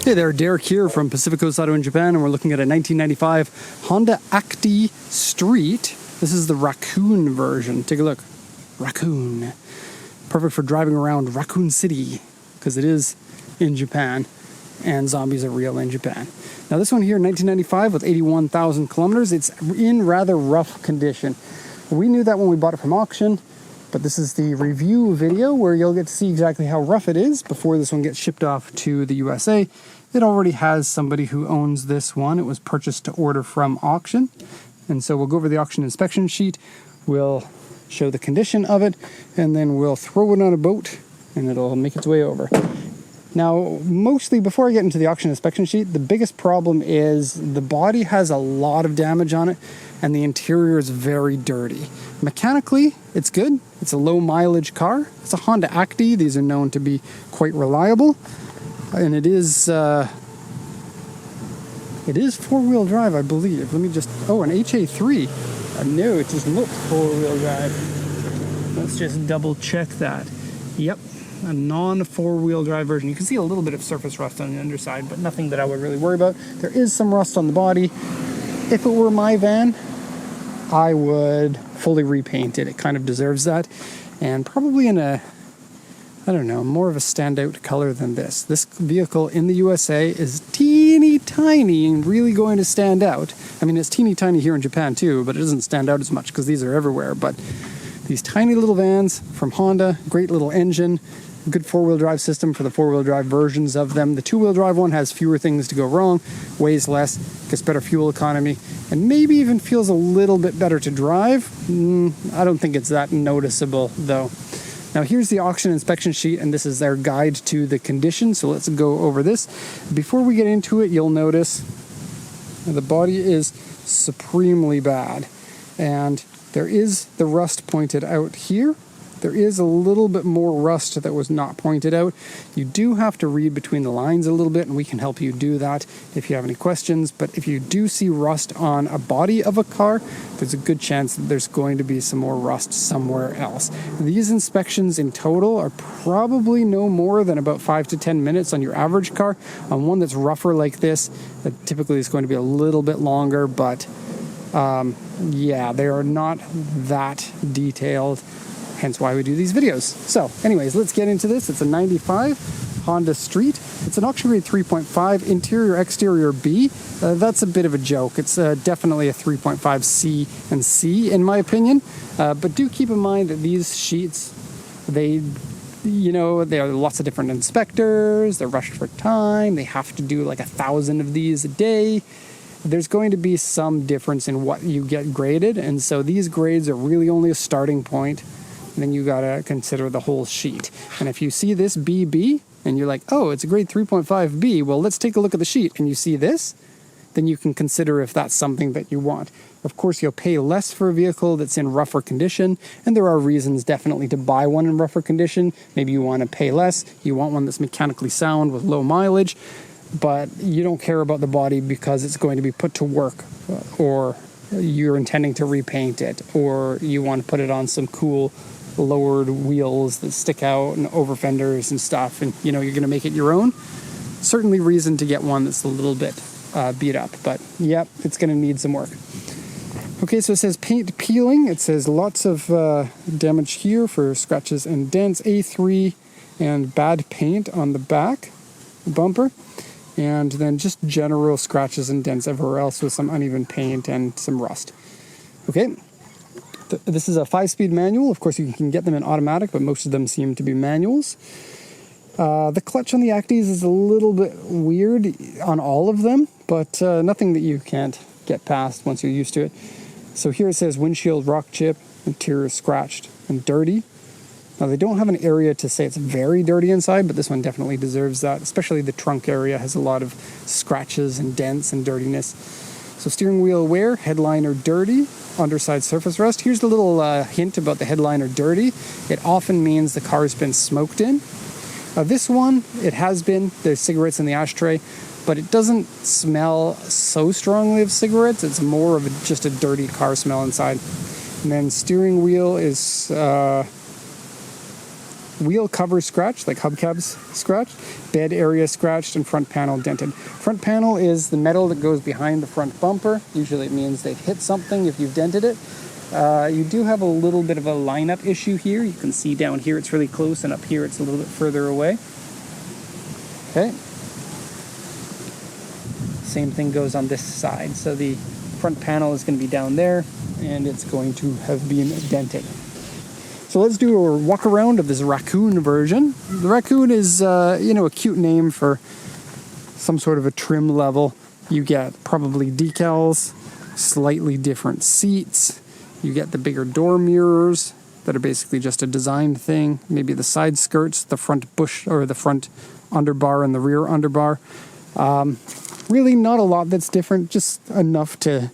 Hey there, Derek here from Pacific Coast Auto in Japan, and we're looking at a 1995 Honda Acty Street. This is the Raccoon version. Take a look. Raccoon. Perfect for driving around Raccoon City, because it is in Japan, and zombies are real in Japan. Now this one here, 1995 with 81,000 kilometers. It's in rather rough condition. We knew that when we bought it from auction, but this is the review video where you'll get to see exactly how rough it is before this one gets shipped off to the USA. It already has somebody who owns this one. It was purchased to order from auction. And so we'll go over the auction inspection sheet. We'll show the condition of it, and then we'll throw it on a boat and it'll make its way over. Now, mostly before I get into the auction inspection sheet, the biggest problem is the body has a lot of damage on it and the interior is very dirty. Mechanically, it's good. It's a low mileage car. It's a Honda Acty. These are known to be quite reliable. And it is four-wheel drive, I believe. Let me just, an HA3. No, it doesn't look four-wheel drive. Let's just double check that. Yep, a non-four-wheel drive version. You can see a little bit of surface rust on the underside, but nothing that I would really worry about. There is some rust on the body. If it were my van, I would fully repaint it. It kind of deserves that. And probably in a, more of a standout color than this. This vehicle in the USA is teeny tiny and really going to stand out. I mean, it's teeny tiny here in Japan too, but it doesn't stand out as much because these are everywhere. But these tiny little vans from Honda, great little engine, good four-wheel drive system for the four-wheel drive versions of them. The two-wheel drive one has fewer things to go wrong, weighs less, gets better fuel economy, and maybe even feels a little bit better to drive. I don't think it's that noticeable though. Now here's the auction inspection sheet, and this is their guide to the condition, so let's go over this. Before we get into it, you'll notice the body is supremely bad, and there is the rust pointed out here. There is a little bit more rust that was not pointed out. You do have to read between the lines a little bit, and we can help you do that if you have any questions. But if you do see rust on a body of a car, there's a good chance that there's going to be some more rust somewhere else. These inspections in total are probably no more than about 5 to 10 minutes on your average car. On one that's rougher like this, that typically is going to be a little bit longer, but they are not that detailed. Hence why we do these videos. So anyways, let's get into this. It's a 95 Honda Street. It's an auction grade 3.5, interior, exterior B. That's a bit of a joke. It's definitely a 3.5 C and C in my opinion. But do keep in mind that these sheets, there are lots of different inspectors. They're rushed for time. They have to do like 1,000 of these a day. There's going to be some difference in what you get graded. And so these grades are really only a starting point. Then you gotta consider the whole sheet. And if you see this BB and you're like, oh, it's a grade 3.5B, well, let's take a look at the sheet, and you see this, then you can consider if that's something that you want. Of course, you'll pay less for a vehicle that's in rougher condition, and there are reasons definitely to buy one in rougher condition. Maybe you want to pay less, you want one that's mechanically sound with low mileage, but you don't care about the body because it's going to be put to work, or you're intending to repaint it, or you want to put it on some cool lowered wheels that stick out and over fenders and stuff, and you're going to make it your own. Certainly reason to get one that's a little bit beat up, but yep, it's going to need some work. Okay, so it says paint peeling. It says lots of damage here for scratches and dents, A3 and bad paint on the back bumper, and then just general scratches and dents everywhere else with some uneven paint and some rust. Okay. This is a 5-speed manual. Of course, you can get them in automatic, but most of them seem to be manuals. The clutch on the Actys is a little bit weird on all of them, but nothing that you can't get past once you're used to it. So here it says windshield rock chip, interior scratched and dirty. Now, they don't have an area to say it's very dirty inside, but this one definitely deserves that, especially the trunk area has a lot of scratches and dents and dirtiness. So steering wheel wear, headliner dirty, underside surface rust. Here's the little hint about the headliner dirty. It often means the car's been smoked in. This one, it has been. There's cigarettes in the ashtray, but it doesn't smell so strongly of cigarettes. It's more of just a dirty car smell inside. And then steering wheel is wheel cover scratched, like hubcaps scratched, bed area scratched, and front panel dented. Front panel is the metal that goes behind the front bumper. Usually it means they've hit something if you've dented it. You do have a little bit of a lineup issue here. You can see down here it's really close, and up here it's a little bit further away. Okay. Same thing goes on this side. So the front panel is going to be down there, and it's going to have been dented. So let's do a walk around of this raccoon version. The raccoon is, a cute name for some sort of a trim level. You get probably decals, slightly different seats. You get the bigger door mirrors that are basically just a design thing. Maybe the side skirts, the front bush or the front underbar and the rear underbar. Really not a lot that's different, just enough to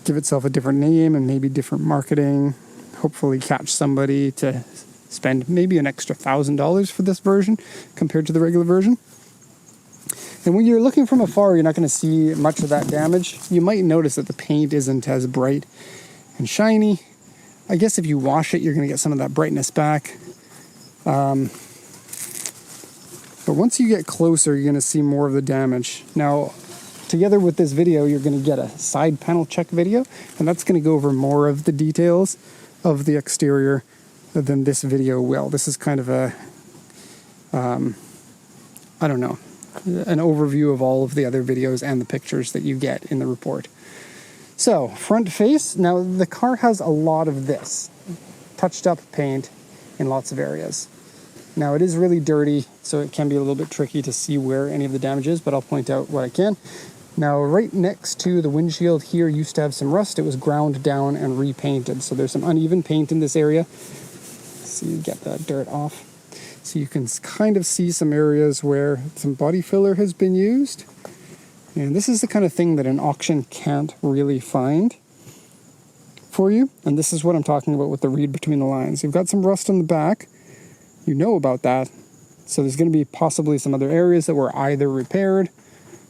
give itself a different name and maybe different marketing. Hopefully catch somebody to spend maybe an extra $1,000 for this version compared to the regular version. And when you're looking from afar, you're not going to see much of that damage. You might notice that the paint isn't as bright and shiny. I guess if you wash it, you're going to get some of that brightness back. But once you get closer, you're going to see more of the damage. Now, together with this video, you're going to get a side panel check video, and that's going to go over more of the details of the exterior than this video will. This is kind of a, an overview of all of the other videos and the pictures that you get in the report. So, front face. Now, the car has a lot of this touched up paint in lots of areas. Now, it is really dirty, so it can be a little bit tricky to see where any of the damage is, but I'll point out what I can. Now, right next to the windshield here used to have some rust. It was ground down and repainted, so there's some uneven paint in this area. So you get that dirt off. So you can kind of see some areas where some body filler has been used. And this is the kind of thing that an auction can't really find for you. And this is what I'm talking about with the read between the lines. You've got some rust on the back. You know about that. So there's going to be possibly some other areas that were either repaired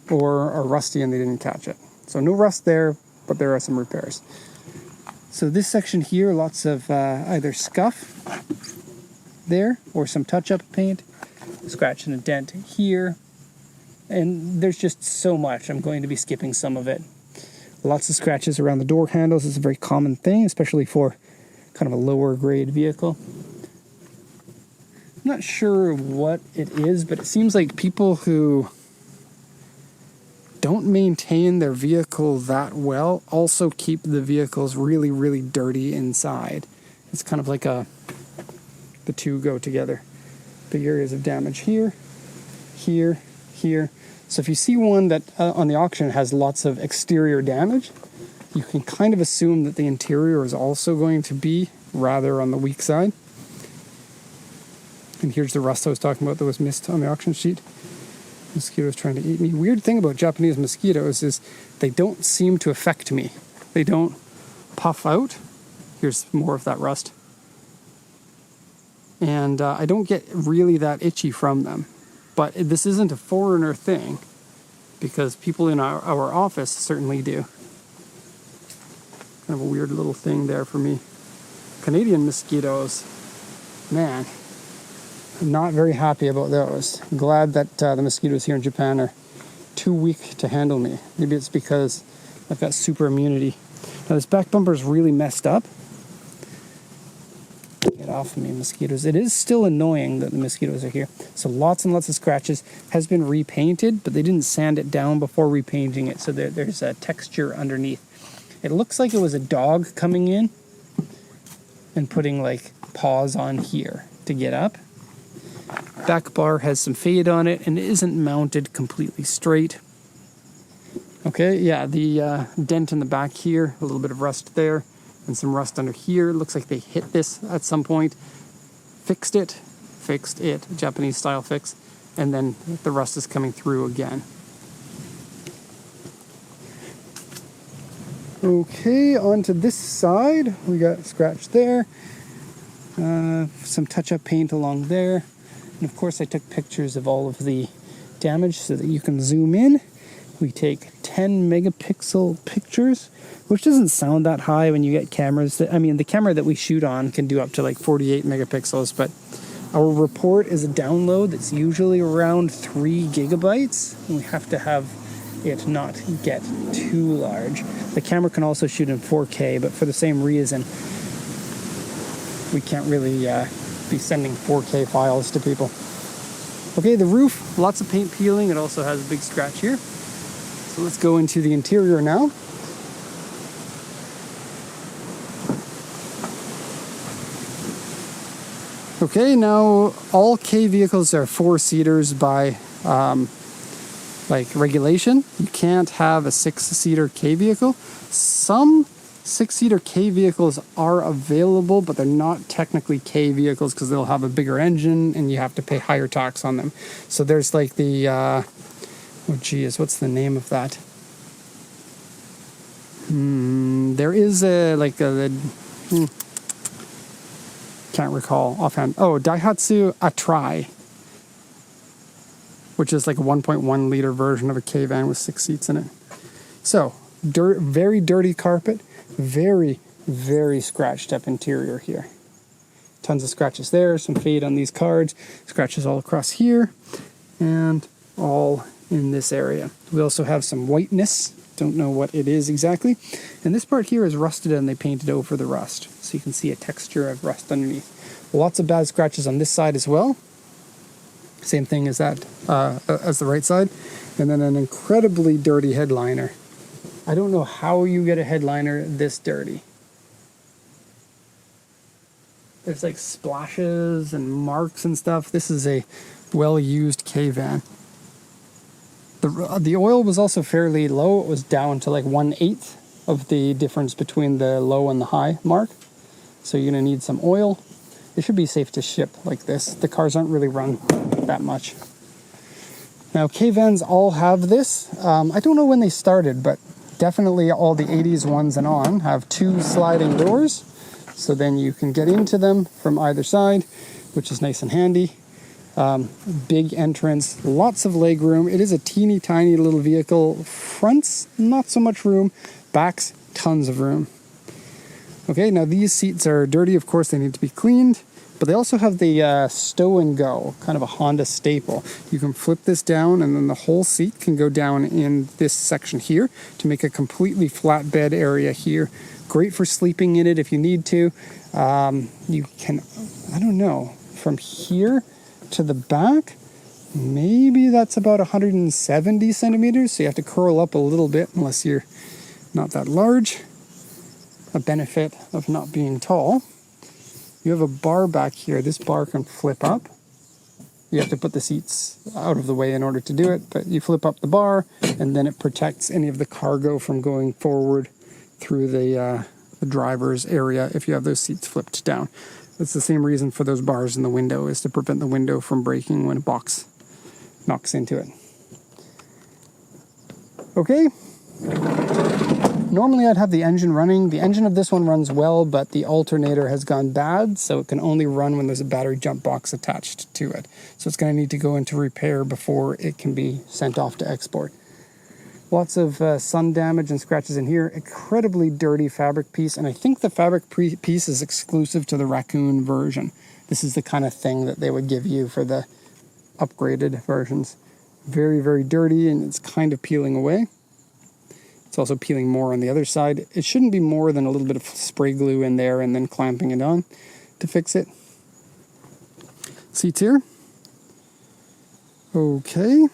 or are rusty and they didn't catch it. So no rust there, but there are some repairs. So this section here, lots of either scuff there or some touch-up paint, scratch and a dent here. And there's just so much. I'm going to be skipping some of it. Lots of scratches around the door handles is a very common thing, especially for kind of a lower grade vehicle. I'm not sure what it is, but it seems like people who don't maintain their vehicle that well also keep the vehicles really, really dirty inside. It's kind of like the two go together. Big areas of damage here, here, here. So if you see one that on the auction has lots of exterior damage, you can kind of assume that the interior is also going to be rather on the weak side. And here's the rust I was talking about that was missed on the auction sheet. Mosquitoes trying to eat me. Weird thing about Japanese mosquitoes is they don't seem to affect me. They don't puff out. Here's more of that rust. And I don't get really that itchy from them. But this isn't a foreigner thing, because people in our office certainly do. Kind of a weird little thing there for me. Canadian mosquitoes, man, I'm not very happy about those. I'm glad that the mosquitoes here in Japan are too weak to handle me. Maybe it's because I've got super immunity. Now this back bumper is really messed up. Get off of me, mosquitoes. It is still annoying that the mosquitoes are here. So lots and lots of scratches. Has been repainted, but they didn't sand it down before repainting it, so there's a texture underneath. It looks like it was a dog coming in and putting like paws on here to get up. Back bar has some fade on it and it isn't mounted completely straight. Okay, yeah, the dent in the back here, a little bit of rust there. And some rust under here. Looks like they hit this at some point. Fixed it, Japanese style fix. And then the rust is coming through again. Okay, onto this side. We got scratch there. Some touch-up paint along there. And of course I took pictures of all of the damage so that you can zoom in We take 10 megapixel pictures, which doesn't sound that high when you get cameras. I mean, the camera that we shoot on can do up to like 48 megapixels, but our report is a download that's usually around 3 gigabytes. And we have to have it not get too large. The camera can also shoot in 4K, but for the same reason, we can't really be sending 4K files to people. Okay, the roof, lots of paint peeling. It also has a big scratch here. So let's go into the interior now. Okay, now all K vehicles are 4-seaters by like regulation. You can't have a 6-seater K vehicle. Some 6-seater K vehicles are available, but they're not technically K vehicles because they'll have a bigger engine and you have to pay higher tax on them. So there's like the, oh geez, what's the name of that? There is can't recall offhand. Oh, Daihatsu Acty, which is like a 1.1 liter version of a K van with 6 seats in it. So, very dirty carpet, very, very scratched up interior here. Tons of scratches there, some fade on these cards, scratches all across here, and all in this area. We also have some whiteness, don't know what it is exactly. And this part here is rusted and they painted over the rust. So you can see a texture of rust underneath. Lots of bad scratches on this side as well. Same thing as that, as the right side. And then an incredibly dirty headliner. I don't know how you get a headliner this dirty. There's like splashes and marks and stuff. This is a well-used K-van. The oil was also fairly low. It was down to like 1/8 of the difference between the low and the high mark. So you're going to need some oil. It should be safe to ship like this. The cars aren't really run that much. Now, K-vans all have this. I don't know when they started, but definitely all the 80s ones and on have 2 sliding doors. So then you can get into them from either side, which is nice and handy. Big entrance, lots of leg room. It is a teeny tiny little vehicle. Fronts, not so much room. Backs, tons of room. Okay, now these seats are dirty. Of course, they need to be cleaned. But they also have the stow and go, kind of a Honda staple. You can flip this down and then the whole seat can go down in this section here to make a completely flat bed area here. Great for sleeping in it if you need to. You can, I don't know, from here to the back, maybe that's about 170 centimeters. So you have to curl up a little bit unless you're not that large. A benefit of not being tall. You have a bar back here. This bar can flip up. You have to put the seats out of the way in order to do it, but you flip up the bar and then it protects any of the cargo from going forward through the driver's area if you have those seats flipped down. That's the same reason for those bars in the window, is to prevent the window from breaking when a box knocks into it. Okay. Normally I'd have the engine running. The engine of this one runs well, but the alternator has gone bad, so it can only run when there's a battery jump box attached to it. So it's going to need to go into repair before it can be sent off to export. Lots of sun damage and scratches in here. Incredibly dirty fabric piece, and I think the fabric piece is exclusive to the Raccoon version. This is the kind of thing that they would give you for the upgraded versions. Very, very dirty, and it's kind of peeling away. It's also peeling more on the other side. It shouldn't be more than a little bit of spray glue in there and then clamping it on to fix it. Seats here. Okay.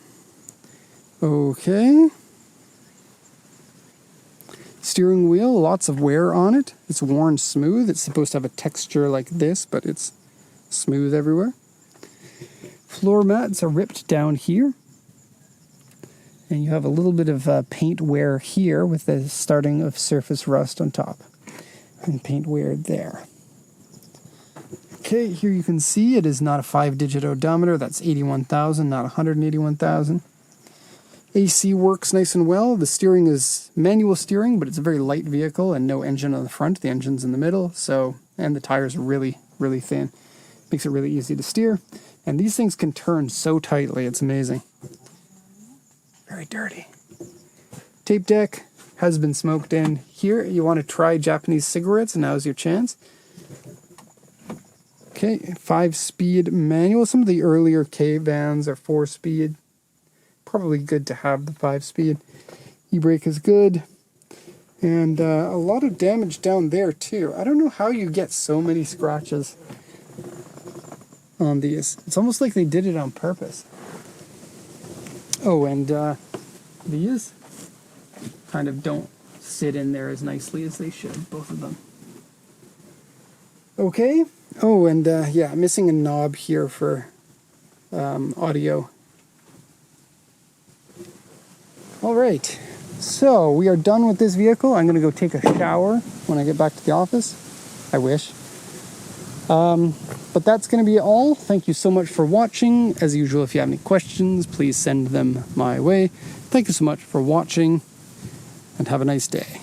Okay. Steering wheel, lots of wear on it. It's worn smooth. It's supposed to have a texture like this, but it's smooth everywhere. Floor mats are ripped down here. And you have a little bit of paint wear here with the starting of surface rust on top. And paint wear there. Okay, here you can see it is not a 5-digit odometer. That's 81,000, not 181,000. AC works nice and well. The steering is manual steering, but it's a very light vehicle and no engine on the front. The engine's in the middle, and the tires are really, really thin. Makes it really easy to steer. And these things can turn so tightly, it's amazing. Very dirty. Tape deck has been smoked in. Here, you want to try Japanese cigarettes, now's your chance. Okay, 5-speed manual. Some of the earlier K vans are 4-speed. Probably good to have the 5-speed. E-brake is good. And a lot of damage down there too. I don't know how you get so many scratches on these. It's almost like they did it on purpose. Oh, and these kind of don't sit in there as nicely as they should, both of them. Okay. Oh, and yeah, missing a knob here for audio. All right. So we are done with this vehicle. I'm going to go take a shower when I get back to the office. I wish. But that's going to be all. Thank you so much for watching. As usual, if you have any questions, please send them my way. Thank you so much for watching, and have a nice day.